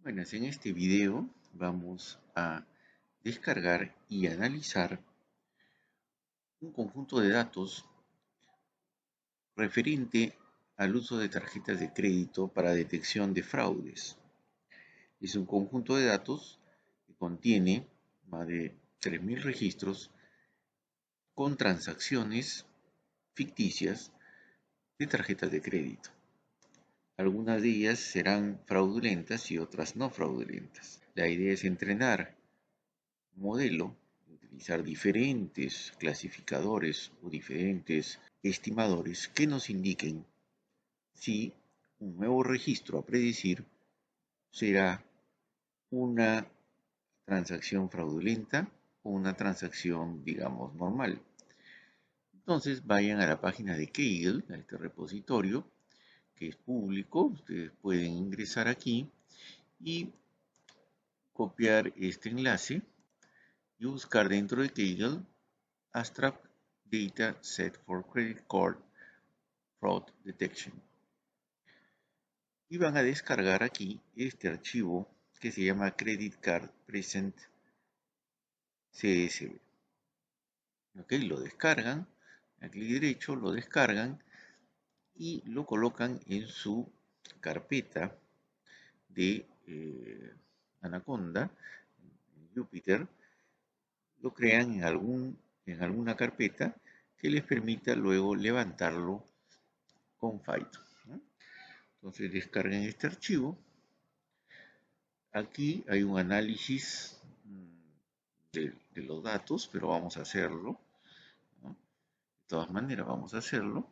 Bueno, en este video vamos a descargar y analizar un conjunto de datos referente al uso de tarjetas de crédito para detección de fraudes. Es un conjunto de datos que contiene más de 3.000 registros con transacciones ficticias de tarjetas de crédito. Algunas de ellas serán fraudulentas y otras no fraudulentas. La idea es entrenar modelo, utilizar diferentes clasificadores o diferentes estimadores que nos indiquen si un nuevo registro a predecir será una transacción fraudulenta o una transacción, digamos, normal. Entonces vayan a la página de Kaggle, a este repositorio, que es público. Ustedes pueden ingresar aquí y copiar este enlace y buscar dentro de Kaggle Abstract Data Set for Credit Card Fraud Detection. Y van a descargar aquí este archivo que se llama Credit Card Present CSV. Ok, lo descargan, a clic derecho lo descargan y lo colocan en su carpeta de Anaconda, Jupyter. Lo crean en alguna carpeta que les permita luego levantarlo con Python, ¿no? Entonces descarguen este archivo. Aquí hay un análisis de los datos, pero vamos a hacerlo, ¿no? De todas maneras vamos a hacerlo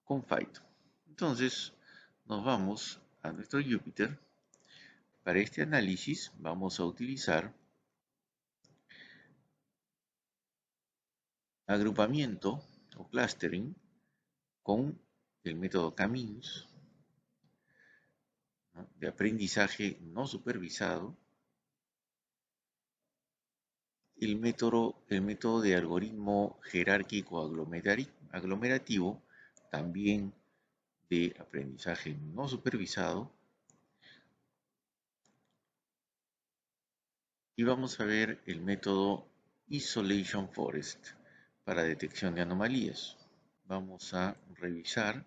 con Python. Entonces nos vamos a nuestro Jupyter. Para este análisis vamos a utilizar agrupamiento o clustering con el método K-means, ¿no?, de aprendizaje no supervisado, el método de algoritmo jerárquico aglomerativo, también de aprendizaje no supervisado, y vamos a ver el método Isolation Forest para detección de anomalías. Vamos a revisar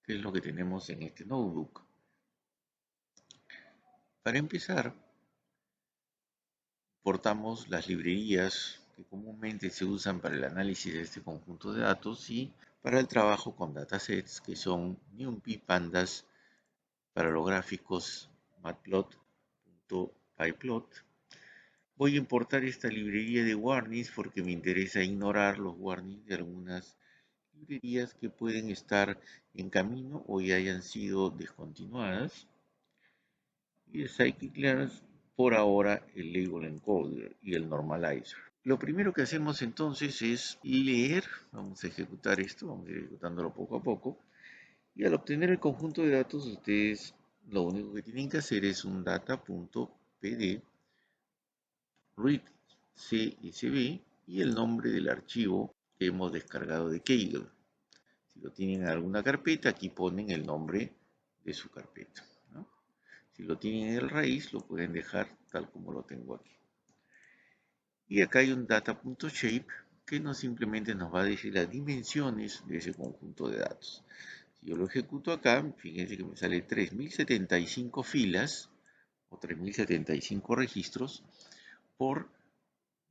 qué es lo que tenemos en este notebook. Para empezar, portamos las librerías que comúnmente se usan para el análisis de este conjunto de datos y para el trabajo con datasets, que son NumPy, Pandas, para los gráficos matplot.pyplot. Voy a importar esta librería de warnings porque me interesa ignorar los warnings de algunas librerías que pueden estar en camino o ya hayan sido descontinuadas. Y de scikit-learn, por ahora, el label encoder y el normalizer. Lo primero que hacemos entonces es leer, vamos a ejecutar esto, vamos a ir ejecutándolo poco a poco, y al obtener el conjunto de datos, ustedes lo único que tienen que hacer es un data.pd read CSV y el nombre del archivo que hemos descargado de Kaggle. Si lo tienen en alguna carpeta, aquí ponen el nombre de su carpeta, ¿no? Si lo tienen en el raíz, lo pueden dejar tal como lo tengo aquí. Y acá hay un data.shape que no simplemente nos va a decir las dimensiones de ese conjunto de datos. Si yo lo ejecuto acá, fíjense que me sale 3075 filas o 3075 registros por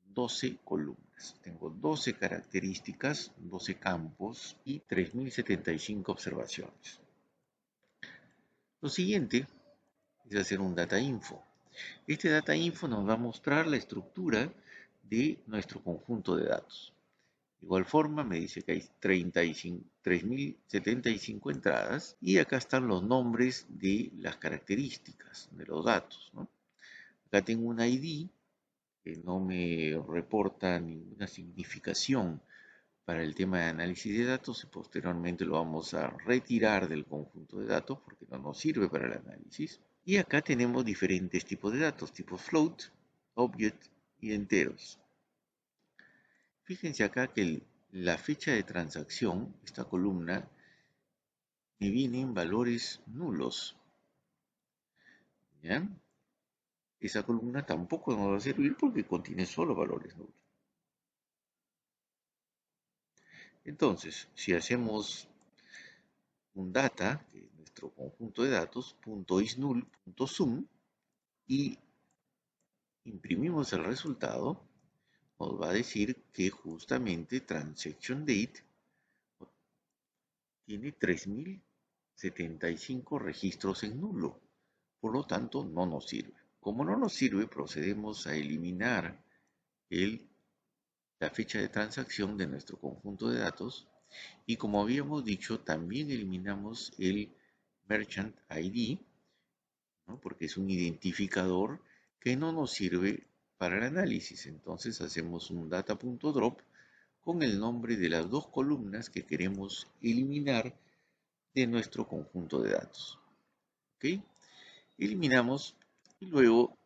12 columnas. Tengo 12 características, 12 campos y 3075 observaciones. Lo siguiente es hacer un data info. Este data info nos va a mostrar la estructura de nuestro conjunto de datos. De igual forma me dice que hay 3075 entradas y acá están los nombres de las características de los datos, ¿no? Acá tengo un ID que no me reporta ninguna significación para el tema de análisis de datos y posteriormente lo vamos a retirar del conjunto de datos porque no nos sirve para el análisis. Y acá tenemos diferentes tipos de datos, tipo float, object y enteros. Fíjense acá que la fecha de transacción, esta columna, me vienen valores nulos. ¿Ya? Esa columna tampoco nos va a servir porque contiene solo valores nulos. Entonces, si hacemos un data, que es nuestro conjunto de datos, .isNull.sum, y imprimimos el resultado, nos va a decir que justamente transaction date tiene 3075 registros en nulo. Por lo tanto, no nos sirve. Como no nos sirve, procedemos a eliminar la fecha de transacción de nuestro conjunto de datos y como habíamos dicho, también eliminamos el Merchant ID, ¿no? Porque es un identificador que no nos sirve para el análisis. Entonces hacemos un data.drop con el nombre de las dos columnas que queremos eliminar de nuestro conjunto de datos. ¿Ok? Eliminamos y luego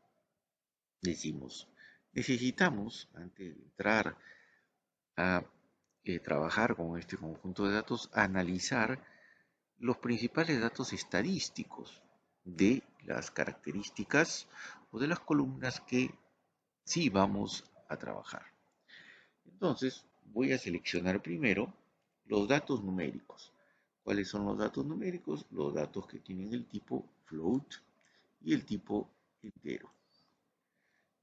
decimos, necesitamos, antes de entrar a trabajar con este conjunto de datos, analizar los principales datos estadísticos de las características o de las columnas que sí vamos a trabajar. Entonces, voy a seleccionar primero los datos numéricos. ¿Cuáles son los datos numéricos? Los datos que tienen el tipo float y el tipo entero.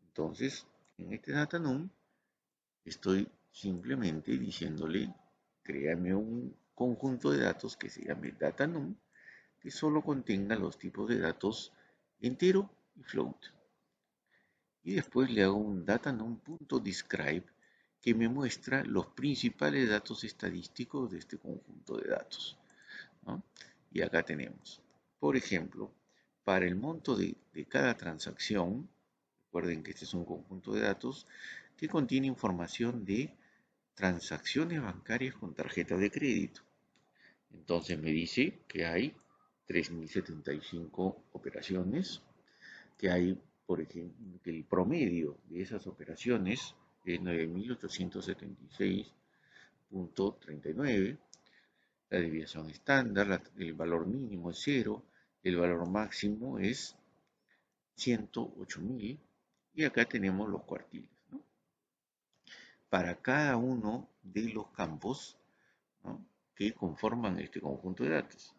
Entonces, en este datanum estoy simplemente diciéndole, créame un conjunto de datos que se llame datanum, que solo contenga los tipos de datos entero y float. Y después le hago un datanum.describe que me muestra los principales datos estadísticos de este conjunto de datos, ¿no? Y acá tenemos, por ejemplo, para el monto de cada transacción, recuerden que este es un conjunto de datos que contiene información de transacciones bancarias con tarjeta de crédito. Entonces me dice que hay 3075 operaciones, que hay, por ejemplo, que el promedio de esas operaciones es 9876.39, la desviación estándar, el valor mínimo es 0, el valor máximo es 108.000 y acá tenemos los cuartiles, ¿no? Para cada uno de los campos, ¿no?, que conforman este conjunto de datos.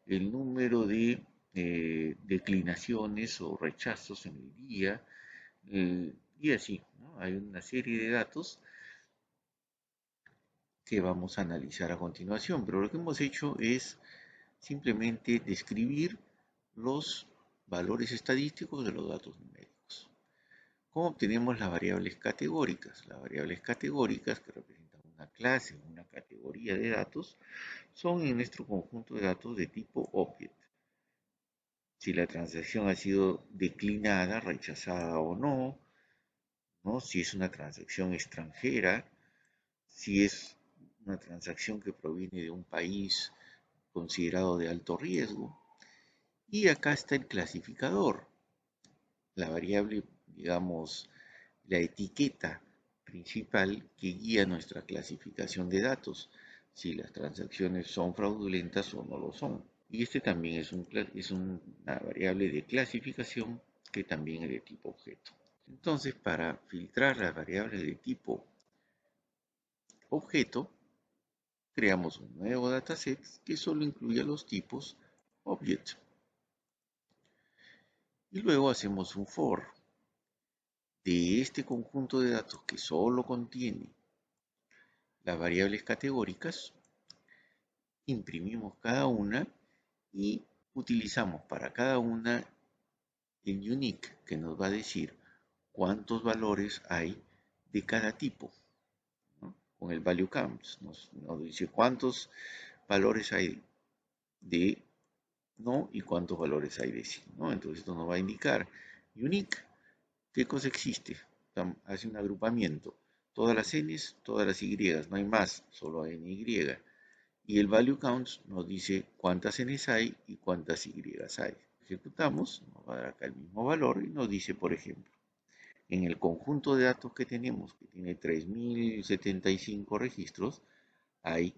El número de declinaciones o rechazos en el día, y así, ¿no? Hay una serie de datos que vamos a analizar a continuación, pero lo que hemos hecho es simplemente describir los valores estadísticos de los datos numéricos. ¿Cómo obtenemos las variables categóricas? Las variables categóricas, que representan una clase o una categoría de datos, son en nuestro conjunto de datos de tipo object. Si la transacción ha sido declinada, rechazada o no, ¿no? Si es una transacción extranjera, si es una transacción que proviene de un país considerado de alto riesgo. Y acá está el clasificador, la variable, digamos, la etiqueta principal que guía nuestra clasificación de datos, si las transacciones son fraudulentas o no lo son. Y este también es una variable de clasificación que también es de tipo objeto. Entonces, para filtrar las variables de tipo objeto, creamos un nuevo dataset que solo incluya los tipos object. Y luego hacemos un for de este conjunto de datos que solo contiene las variables categóricas, imprimimos cada una y utilizamos para cada una el unique, que nos va a decir cuántos valores hay de cada tipo, ¿no? Con el value counts nos dice cuántos valores hay de no y cuántos valores hay de sí, ¿no? Entonces esto nos va a indicar unique, qué cosa existe, hace un agrupamiento, todas las n's, todas las y, no hay más, solo hay ny, y el value counts nos dice cuántas n's hay y cuántas y hay. Ejecutamos, nos va a dar acá el mismo valor y nos dice, por ejemplo, en el conjunto de datos que tenemos, que tiene 3075 registros, hay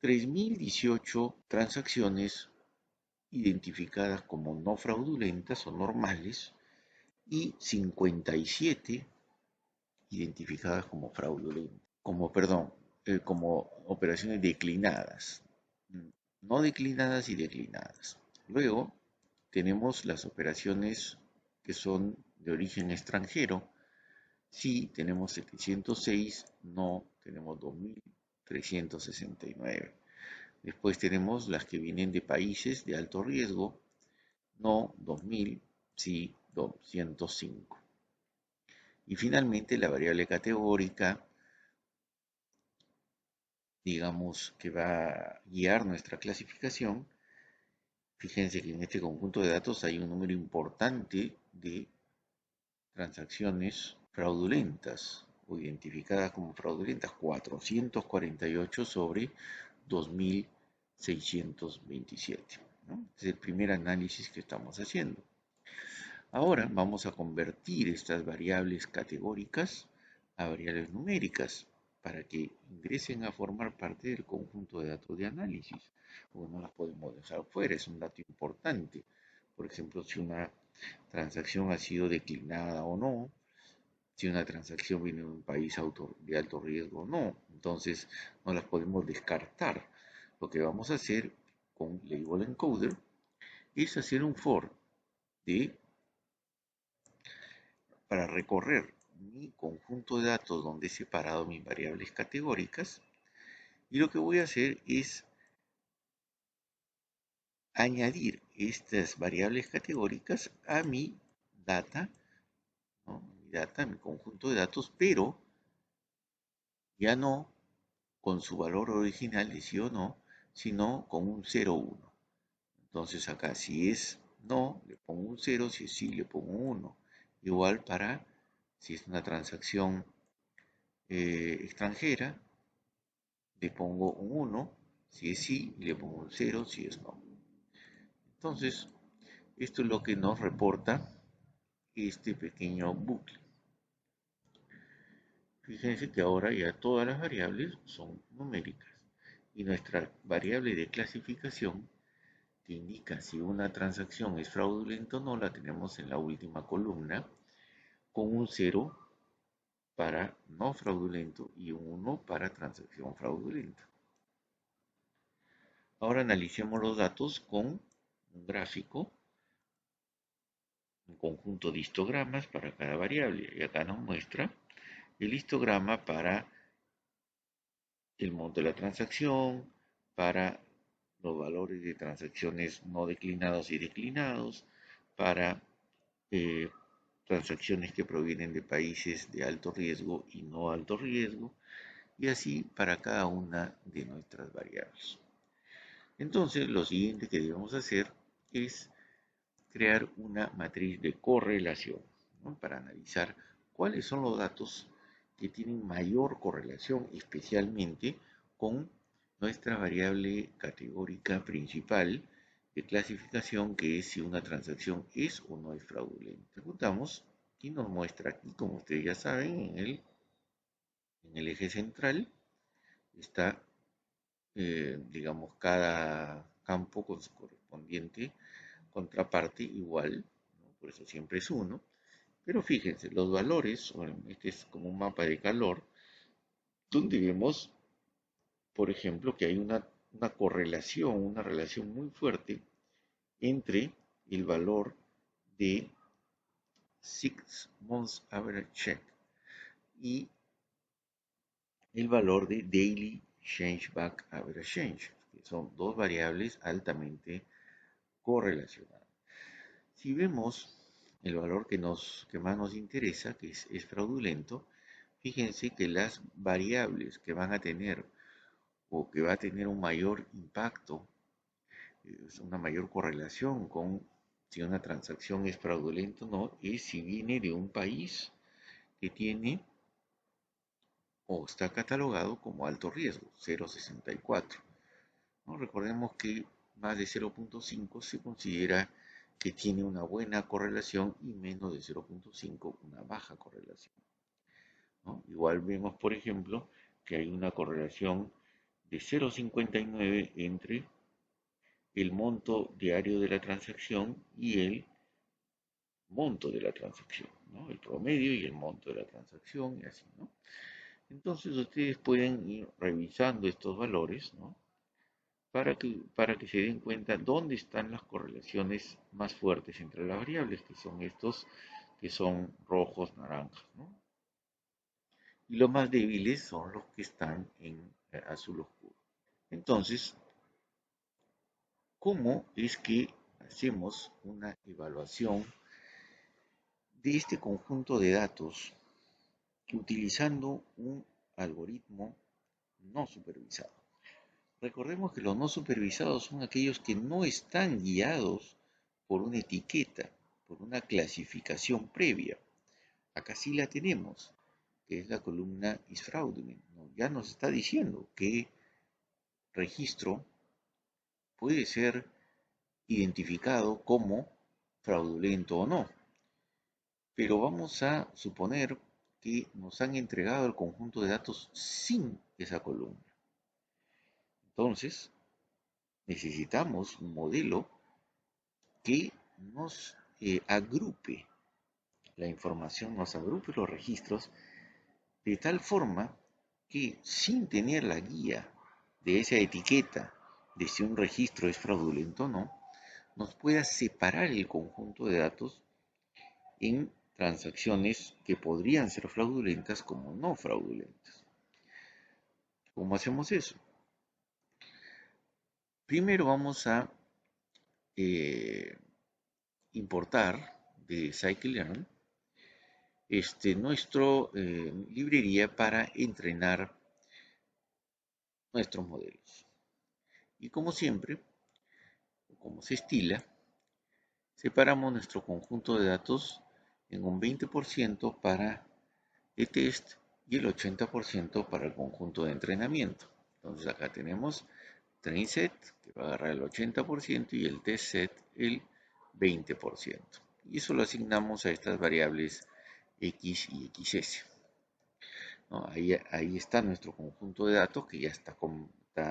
3018 transacciones identificadas como no fraudulentas o normales y 57 identificadas como fraudulentas, como operaciones declinadas, no declinadas y declinadas. Luego tenemos las operaciones que son de origen extranjero. Sí, tenemos 706, no, tenemos 2369. Después tenemos las que vienen de países de alto riesgo, no 2000, sí 205. Y finalmente la variable categórica, digamos, que va a guiar nuestra clasificación. Fíjense que en este conjunto de datos hay un número importante de transacciones fraudulentas o identificadas como fraudulentas, 448 sobre 2627, ¿no? Es el primer análisis que estamos haciendo. Ahora vamos a convertir estas variables categóricas a variables numéricas para que ingresen a formar parte del conjunto de datos de análisis, porque no las podemos dejar fuera, es un dato importante. Por ejemplo, si una transacción ha sido declinada o no, si una transacción viene de un país de alto riesgo o no, entonces no las podemos descartar. Lo que vamos a hacer con Label Encoder es hacer un for de para recorrer mi conjunto de datos donde he separado mis variables categóricas, y lo que voy a hacer es añadir estas variables categóricas a mi data, ¿no? Mi conjunto de datos, pero ya no con su valor original de sí o no, sino con un 0 o 1. Entonces acá si es no, le pongo un 0, si es sí, le pongo un 1. Igual para si es una transacción extranjera, le pongo un 1 si es sí y le pongo un 0 si es no. Entonces, esto es lo que nos reporta este pequeño bucle. Fíjense que ahora ya todas las variables son numéricas y nuestra variable de clasificación que indica si una transacción es fraudulenta o no la tenemos en la última columna con un 0 para no fraudulento y un 1 para transacción fraudulenta. Ahora analicemos los datos con un gráfico, un conjunto de histogramas para cada variable. Y acá nos muestra el histograma para el monto de la transacción, para los valores de transacciones no declinados y declinados, para eh, transacciones que provienen de países de alto riesgo y no alto riesgo, y así para cada una de nuestras variables. Entonces, lo siguiente que debemos hacer es crear una matriz de correlación, ¿no? Para analizar cuáles son los datos que tienen mayor correlación, especialmente con nuestra variable categórica principal de clasificación, que es si una transacción es o no es fraudulenta. Ejecutamos y nos muestra aquí, como ustedes ya saben, en el eje central está, digamos, cada campo con su correspondiente contraparte igual, ¿no? Por eso siempre es 1. Pero fíjense, los valores, bueno, este es como un mapa de calor, donde vemos, por ejemplo, que hay una correlación, una relación muy fuerte entre el valor de 6 Months Average Check y el valor de Daily Changeback Average Change, que son dos variables altamente correlacionadas. Si vemos el valor que más nos interesa, que es fraudulento, fíjense que las variables que van a tener o que va a tener un mayor impacto, una mayor correlación con si una transacción es fraudulenta o no, es si viene de un país que tiene o está catalogado como alto riesgo, 0,64. ¿No? Recordemos que más de 0,5 se considera que tiene una buena correlación y menos de 0,5 una baja correlación, ¿no? Igual vemos, por ejemplo, que hay una correlación de 0,59 entre el monto diario de la transacción y el monto de la transacción, ¿no? El promedio y el monto de la transacción y así, ¿no? Entonces ustedes pueden ir revisando estos valores, ¿no? Para que se den cuenta dónde están las correlaciones más fuertes entre las variables, que son estos que son rojos, naranjas, ¿no? Y los más débiles son los que están en azul oscuro. Entonces, ¿cómo es que hacemos una evaluación de este conjunto de datos utilizando un algoritmo no supervisado? Recordemos que los no supervisados son aquellos que no están guiados por una etiqueta, por una clasificación previa. Acá sí la tenemos, que es la columna is fraudulent, ¿no? Ya nos está diciendo qué registro puede ser identificado como fraudulento o no. Pero vamos a suponer que nos han entregado el conjunto de datos sin esa columna. Entonces, necesitamos un modelo que nos agrupe la información, nos agrupe los registros de tal forma que sin tener la guía de esa etiqueta de si un registro es fraudulento o no, nos pueda separar el conjunto de datos en transacciones que podrían ser fraudulentas como no fraudulentas. ¿Cómo hacemos eso? Primero vamos a importar de scikit-learn nuestra librería para entrenar nuestros modelos. Y como siempre, como se estila, separamos nuestro conjunto de datos en un 20% para el test y el 80% para el conjunto de entrenamiento. Entonces acá tenemos train set, que va a agarrar el 80%, y el test set el 20%. Y eso lo asignamos a estas variables x y xs. ¿No? Ahí está nuestro conjunto de datos que ya está,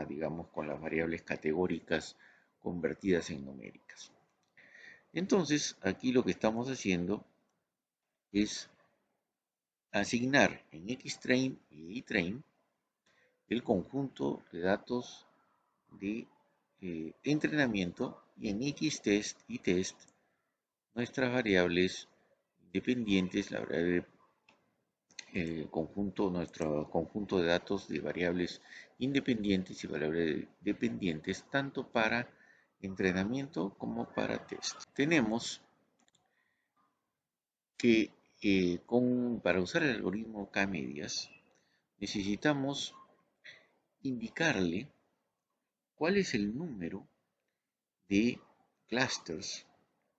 digamos, con las variables categóricas convertidas en numéricas. Entonces, aquí lo que estamos haciendo es asignar en xtrain y ytrain el conjunto de datos de entrenamiento y en xtest y test nuestras variables dependientes, la variable nuestro conjunto de datos de variables independientes y variables dependientes, tanto para entrenamiento como para test. Tenemos que para usar el algoritmo K-medias necesitamos indicarle cuál es el número de clusters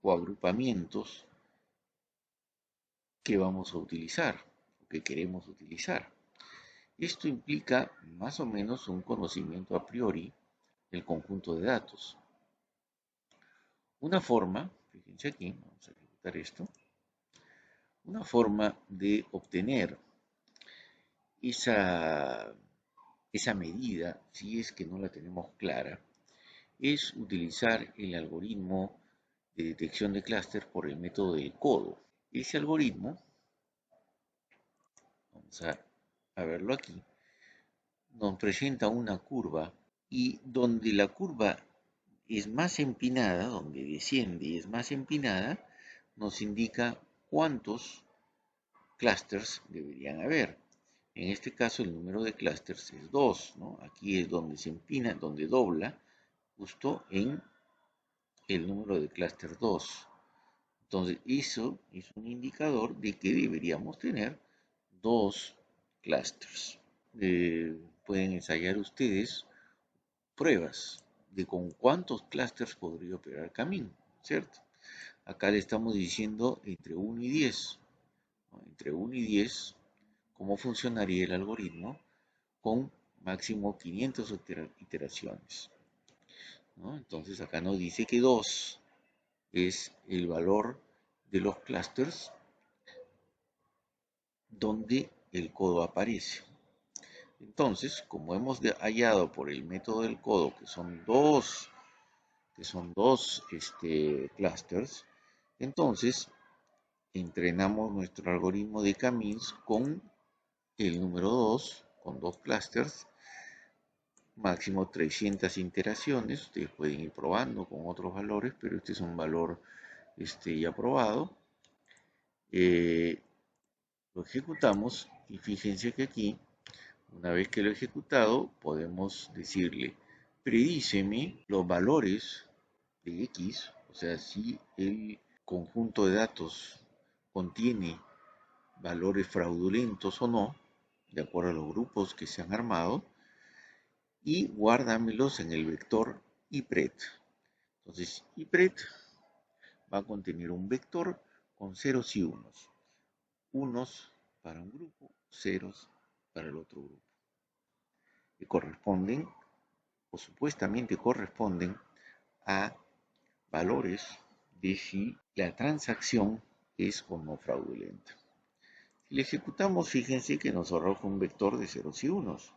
o agrupamientos que vamos a utilizar o que queremos utilizar. Esto implica más o menos un conocimiento a priori del conjunto de datos. Una forma, fíjense aquí, vamos a ejecutar esto, una forma de obtener esa medida, si es que no la tenemos clara, es utilizar el algoritmo de detección de clúster por el método del codo. Ese algoritmo, vamos a verlo aquí, nos presenta una curva y donde la curva es más empinada, donde desciende y es más empinada, nos indica cuántos clusters deberían haber. En este caso el número de clusters es 2, ¿no? Aquí es donde se empina, donde dobla, justo en el número de cluster 2. Entonces eso es un indicador de que deberíamos tener 2 clusters. Pueden ensayar ustedes pruebas de con cuántos clústeres podría operar Camino, ¿cierto? Acá le estamos diciendo entre 1 y 10, ¿no? Entre 1 y 10, cómo funcionaría el algoritmo con máximo 500 iteraciones, ¿no? Entonces acá nos dice que 2 es el valor de los clústeres donde el codo aparece. Entonces, como hemos hallado por el método del codo que que son dos clusters. Entonces, entrenamos nuestro algoritmo de Camins con el número 2, con dos clusters, máximo 300 iteraciones. Ustedes pueden ir probando con otros valores, pero este es un valor ya probado. Lo ejecutamos y fíjense que aquí, una vez que lo he ejecutado, podemos decirle, predíceme los valores de X, o sea, si el conjunto de datos contiene valores fraudulentos o no, de acuerdo a los grupos que se han armado, y guárdamelos en el vector IPRED. Entonces, IPRED va a contener un vector con ceros y unos. Unos para un grupo, ceros para el otro grupo. Que corresponden, o supuestamente corresponden, a valores de si la transacción es o no fraudulenta. Si le ejecutamos, fíjense que nos arroja un vector de ceros y unos.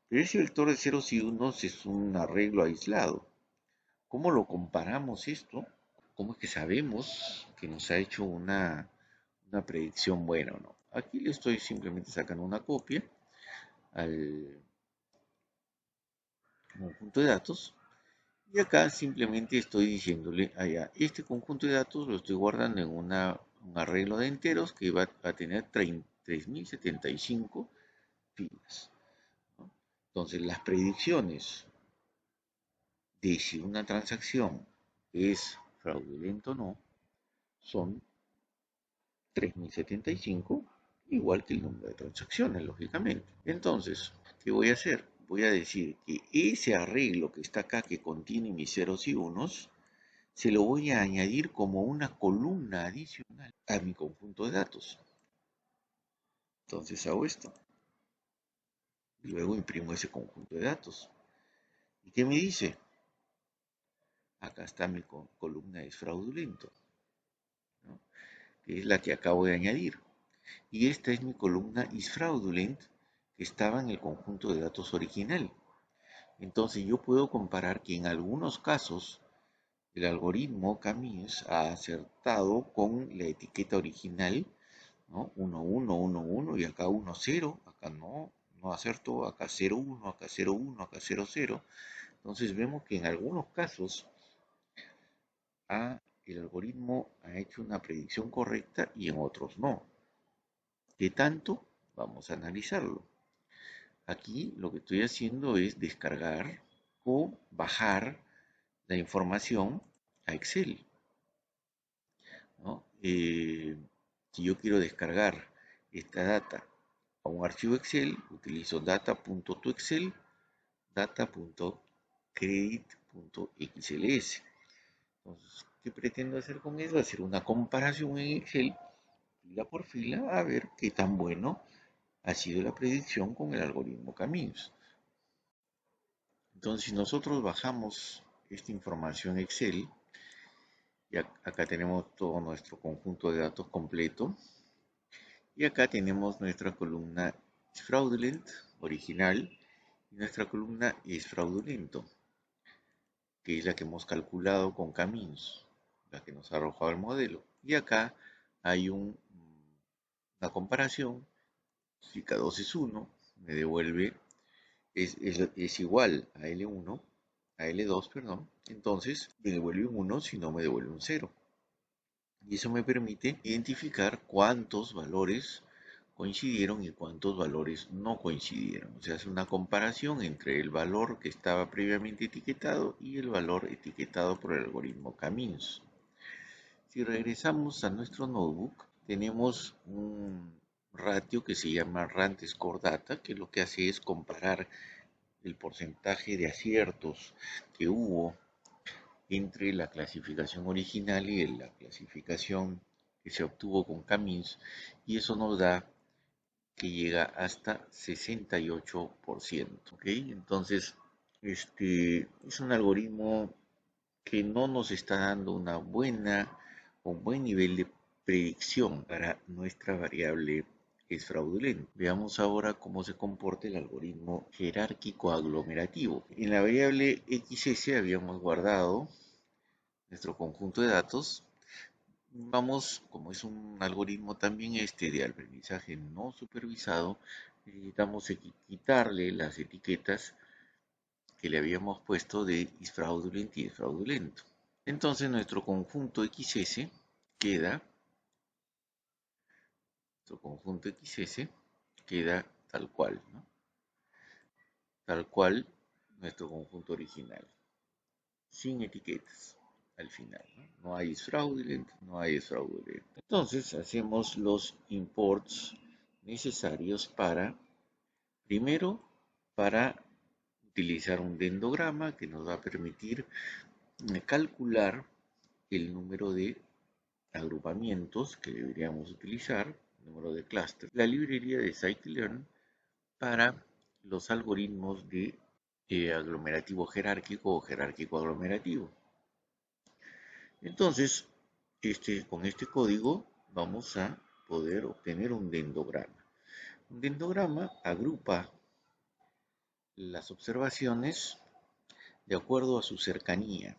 Pero ese vector de ceros y unos es un arreglo aislado. ¿Cómo lo comparamos esto? ¿Cómo es que sabemos que nos ha hecho una predicción buena o no? Aquí le estoy simplemente sacando una copia al conjunto de datos y acá simplemente estoy diciéndole allá, este conjunto de datos lo estoy guardando en un arreglo de enteros que va a tener 3075 filas, ¿no? Entonces las predicciones de si una transacción es fraudulenta o no son 3075, igual que el número de transacciones, lógicamente. Entonces, ¿qué voy a hacer? Voy a decir que ese arreglo que está acá, que contiene mis ceros y unos, se lo voy a añadir como una columna adicional a mi conjunto de datos. Entonces hago esto. Y luego imprimo ese conjunto de datos. ¿Y qué me dice? Acá está mi columna es fraudulento, ¿no? Que es la que acabo de añadir. Y esta es mi columna is fraudulent que estaba en el conjunto de datos original. Entonces yo puedo comparar que en algunos casos el algoritmo Camins ha acertado con la etiqueta original, ¿no? 1, 1, 1, 1 y acá 1, 0, acá no acertó, acá 0, 1, acá 0, 1, acá 0, 0. Entonces vemos que en algunos casos el algoritmo ha hecho una predicción correcta y en otros no. ¿Qué tanto? Vamos a analizarlo. Aquí lo que estoy haciendo es descargar o bajar la información a Excel, ¿no? Si yo quiero descargar esta data a un archivo Excel, utilizo data.toExcel, data.credit.xls. Entonces, ¿qué pretendo hacer con eso? Hacer una comparación en Excel, fila por fila, a ver qué tan bueno ha sido la predicción con el algoritmo Camins. Entonces, si nosotros bajamos esta información Excel, y acá tenemos todo nuestro conjunto de datos completo, y acá tenemos nuestra columna is fraudulent original y nuestra columna is fraudulento, que es la que hemos calculado con Camins, la que nos ha arrojado el modelo. Y acá hay una comparación. Si K2 es 1, me devuelve, es igual a L1, a L2, perdón. Entonces me devuelve un 1 si no me devuelve un 0. Y eso me permite identificar cuántos valores coincidieron y cuántos valores no coincidieron. O sea, es una comparación entre el valor que estaba previamente etiquetado y el valor etiquetado por el algoritmo Camins. Si regresamos a nuestro notebook, tenemos un ratio que se llama Rand Score Data, que lo que hace es comparar el porcentaje de aciertos que hubo entre la clasificación original y la clasificación que se obtuvo con Camins, y eso nos da que llega hasta 68%. ¿Okay? Entonces, es un algoritmo que no nos está dando un buen nivel de predicción para nuestra variable es fraudulento. Veamos ahora cómo se comporta el algoritmo jerárquico aglomerativo. En la variable XS habíamos guardado nuestro conjunto de datos. Vamos, como es un algoritmo también de aprendizaje no supervisado, necesitamos quitarle las etiquetas que le habíamos puesto de is fraudulent y es fraudulento. Entonces nuestro conjunto XS queda, nuestro conjunto XS queda tal cual, ¿no? Tal cual nuestro conjunto original, sin etiquetas al final, ¿no? No hay is fraudulent, no hay is fraudulent. Entonces hacemos los imports necesarios para, primero, para utilizar un dendograma que nos va a permitir calcular el número de agrupamientos que deberíamos utilizar, número de clústeres, la librería de scikit-learn para los algoritmos de aglomerativo jerárquico o jerárquico aglomerativo. Entonces, con este código vamos a poder obtener un dendograma. Un dendograma agrupa las observaciones de acuerdo a su cercanía.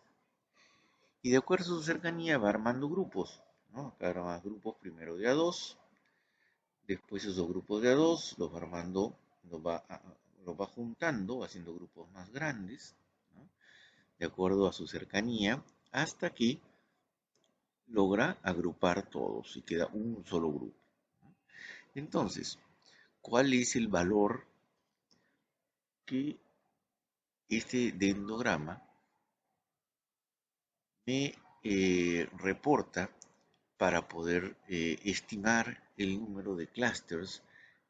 Y de acuerdo a su cercanía va armando grupos, ¿no? Acá arma grupos primero de A2, después esos grupos de A2 los va armando, los va juntando, haciendo grupos más grandes, ¿no? De acuerdo a su cercanía, hasta que logra agrupar todos y queda un solo grupo. Entonces, ¿cuál es el valor que este dendrograma me reporta para poder estimar el número de clusters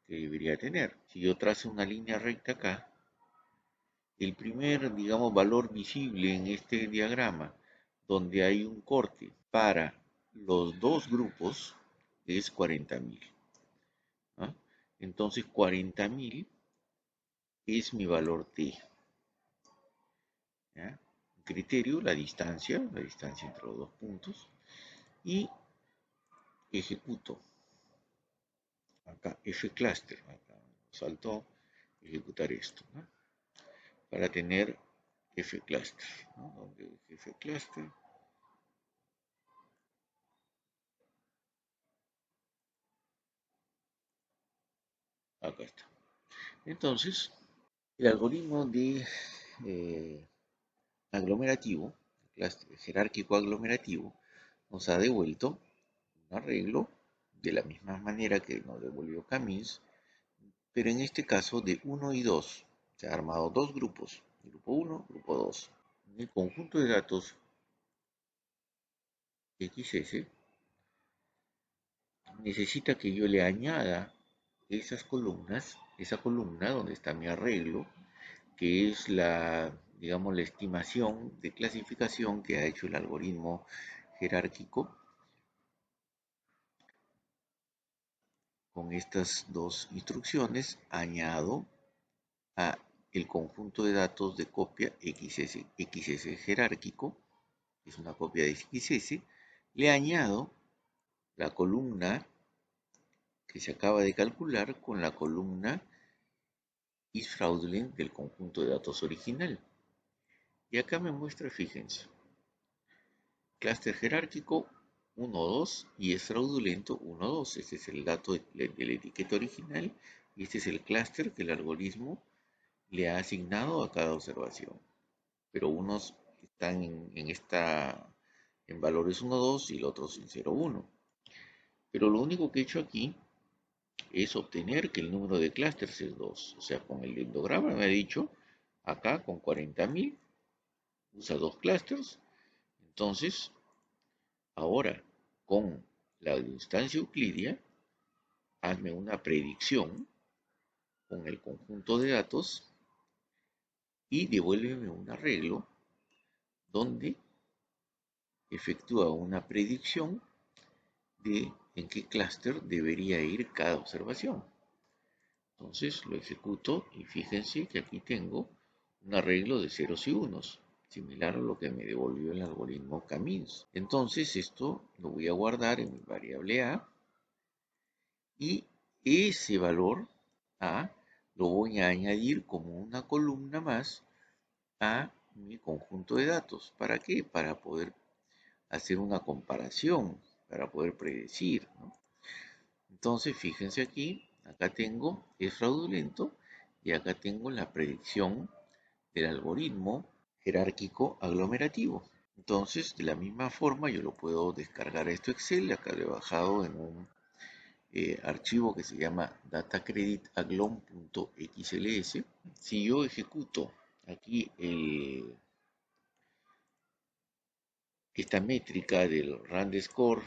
que debería tener? Si yo trazo una línea recta acá, el primer, digamos, valor visible en este diagrama, donde hay un corte para los dos grupos, es 40.000. ¿No? Entonces 40.000 es mi valor t. ¿Ya? Criterio, la distancia entre los dos puntos, y ejecuto. Acá, F-cluster, acá saltó ejecutar esto, ¿no? Para tener F-cluster, ¿no? Donde F-cluster, acá está. Entonces, el algoritmo de aglomerativo, jerárquico aglomerativo, nos ha devuelto un arreglo de la misma manera que nos devolvió Camis, pero en este caso de 1 y 2. Se han armado dos grupos, grupo 1, grupo 2. En el conjunto de datos XS necesita que yo le añada esas columnas, esa columna donde está mi arreglo, que es la, digamos, la estimación de clasificación que ha hecho el algoritmo jerárquico con estas dos instrucciones. Añado a el conjunto de datos de copia XS jerárquico, que es una copia de XS, le añado la columna que se acaba de calcular con la columna is fraudulent del conjunto de datos original. Y acá me muestra, fíjense, clúster jerárquico 1, 2 y es fraudulento 1, 2. Este es el dato de la etiqueta original y este es el clúster que el algoritmo le ha asignado a cada observación. Pero unos están en valores 1, 2 y los otros en 0, 1. Pero lo único que he hecho aquí es obtener que el número de clústeres es 2. O sea, con el dendrograma me ha dicho, acá con 40.000, usa 2 clústeres. Entonces, ahora con la instancia euclidia, hazme una predicción con el conjunto de datos y devuélveme un arreglo donde efectúa una predicción de en qué clúster debería ir cada observación. Entonces lo ejecuto y fíjense que aquí tengo un arreglo de ceros y unos, similar a lo que me devolvió el algoritmo Camins. Entonces esto lo voy a guardar en mi variable A y ese valor A lo voy a añadir como una columna más a mi conjunto de datos. ¿Para qué? Para poder hacer una comparación para poder predecir, ¿no? Entonces, fíjense aquí, acá tengo es fraudulento y acá tengo la predicción del algoritmo jerárquico aglomerativo. Entonces, de la misma forma, yo lo puedo descargar a esto Excel. Acá lo he bajado en un archivo que se llama datacreditaglom.xls. Si yo ejecuto aquí esta métrica del rand score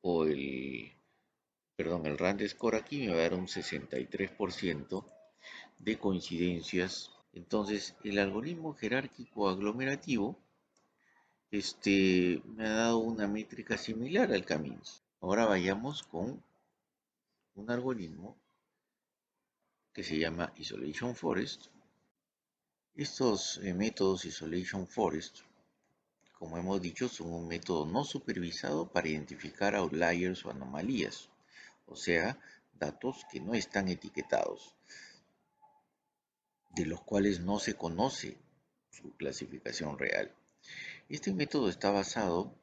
o el rand score aquí me va a dar un 63% de coincidencias. Entonces, el algoritmo jerárquico aglomerativo me ha dado una métrica similar al camino. Ahora vayamos con un algoritmo que se llama Isolation Forest. Estos métodos Isolation Forest, como hemos dicho, son un método no supervisado para identificar outliers o anomalías, o sea, datos que no están etiquetados, de los cuales no se conoce su clasificación real. Este método está basado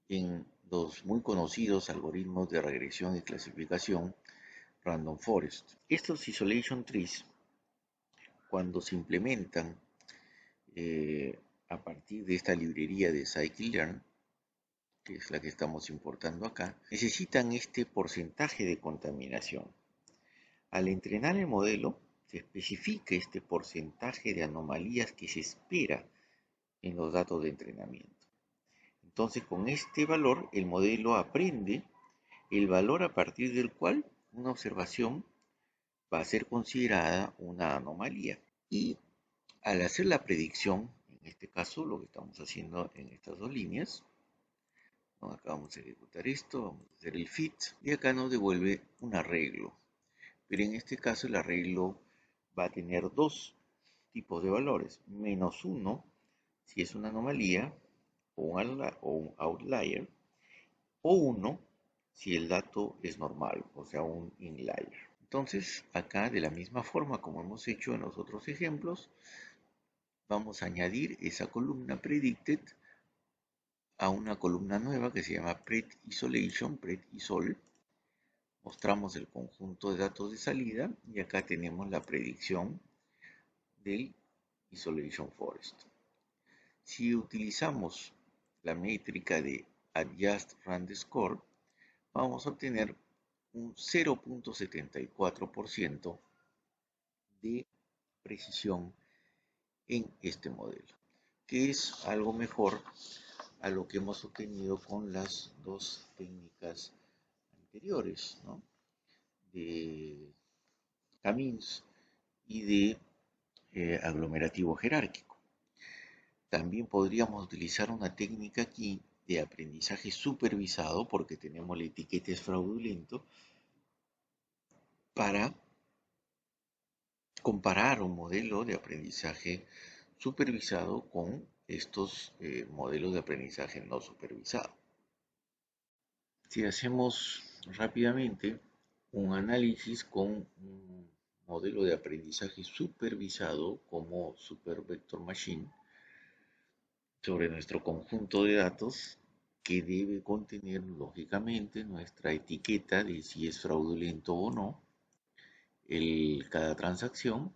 en los muy conocidos algoritmos de regresión y clasificación Random Forest. Estos Isolation Trees, cuando se implementan a partir de esta librería de Scikit-learn, que es la que estamos importando acá, necesitan este porcentaje de contaminación. Al entrenar el modelo, se especifica este porcentaje de anomalías que se espera en los datos de entrenamiento. Entonces, con este valor, el modelo aprende el valor a partir del cual una observación va a ser considerada una anomalía. Y al hacer la predicción, en este caso lo que estamos haciendo en estas dos líneas, ¿no? Acá vamos a ejecutar esto, vamos a hacer el fit y acá nos devuelve un arreglo. Pero en este caso el arreglo va a tener dos tipos de valores. -1 si es una anomalía o un outlier, o 1 si el dato es normal, o sea, un inlier. Entonces, acá de la misma forma como hemos hecho en los otros ejemplos, vamos a añadir esa columna predicted a una columna nueva que se llama pred-isolation, pred-isol. Mostramos el conjunto de datos de salida y acá tenemos la predicción del Isolation Forest. Si utilizamos la métrica de Adjust Rand Score, vamos a obtener un 0.74% de precisión en este modelo, que es algo mejor a lo que hemos obtenido con las dos técnicas anteriores, ¿no? De Camins y de aglomerativo jerárquico. También podríamos utilizar una técnica aquí de aprendizaje supervisado, porque tenemos la etiqueta es fraudulento, para comparar un modelo de aprendizaje supervisado con estos modelos de aprendizaje no supervisado. Si hacemos rápidamente un análisis con un modelo de aprendizaje supervisado como Super Vector Machine sobre nuestro conjunto de datos, que debe contener lógicamente nuestra etiqueta de si es fraudulento o no cada transacción,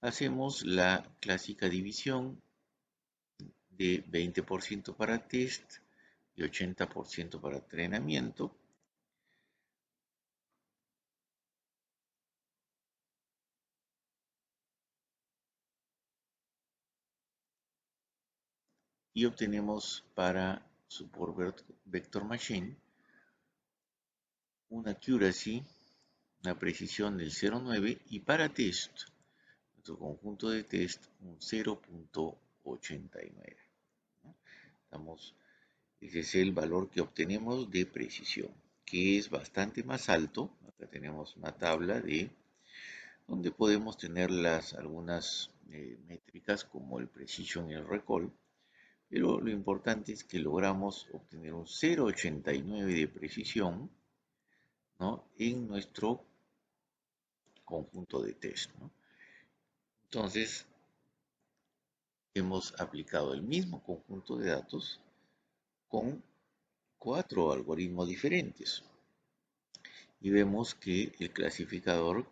hacemos la clásica división de 20% para test y 80% para entrenamiento. Y obtenemos para Support Vector Machine una accuracy, una precisión del 0.9 y para test, nuestro conjunto de test, un 0.89. Ese es el valor que obtenemos de precisión, que es bastante más alto. Acá tenemos una tabla donde podemos tener algunas métricas como el precision y el recall, pero lo importante es que logramos obtener un 0.89 de precisión, ¿no?, en nuestro conjunto de test, ¿no? Entonces, hemos aplicado el mismo conjunto de datos con 4 algoritmos diferentes. Y vemos que el clasificador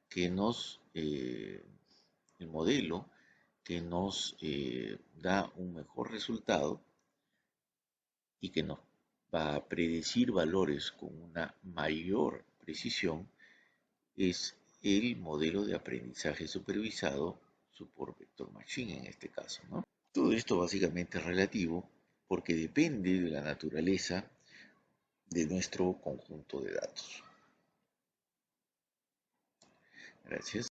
que el modelo que nos da un mejor resultado y que nos va a predecir valores con una mayor precisión es el modelo de aprendizaje supervisado, Support Vector Machine en este caso, ¿no? Todo esto básicamente es relativo porque depende de la naturaleza de nuestro conjunto de datos. Gracias.